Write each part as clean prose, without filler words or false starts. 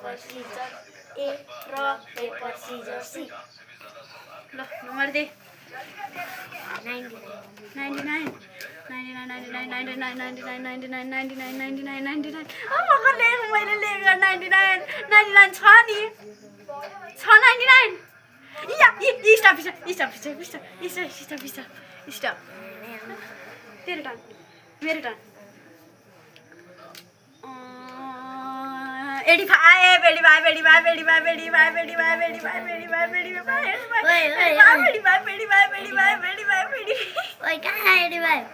paper Caesar ए र paper Caesar C ल number they 99 तेरो टर्न मेरो टर्न 85 ओए कहाँ 85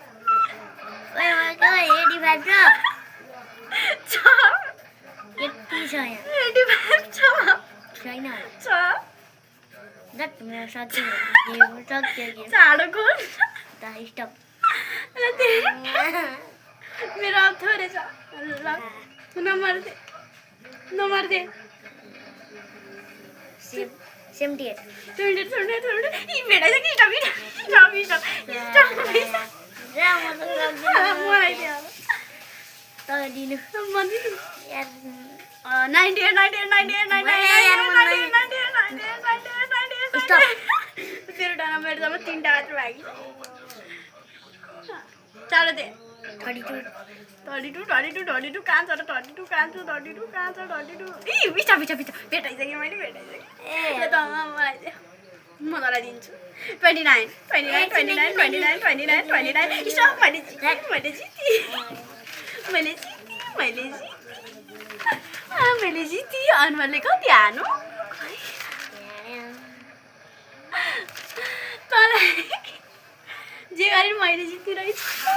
ओए कहाँ 85 छ यति छ यहाँ 85 छ छैन छ जट मेरो सक्यो गेम चाँडो खोल त स्टप मेरो अब थोरै छ ल नम्बर दे 78 तर दिनु यार 32 कहाँ छ र 32 कहाँ छ भेटाइसकेँ मैले म तँलाई दिन्छु 29 स्टप मैले जितेँ अनुहारले कति हानु तँलाई जे गरे मैले जितिरहेछु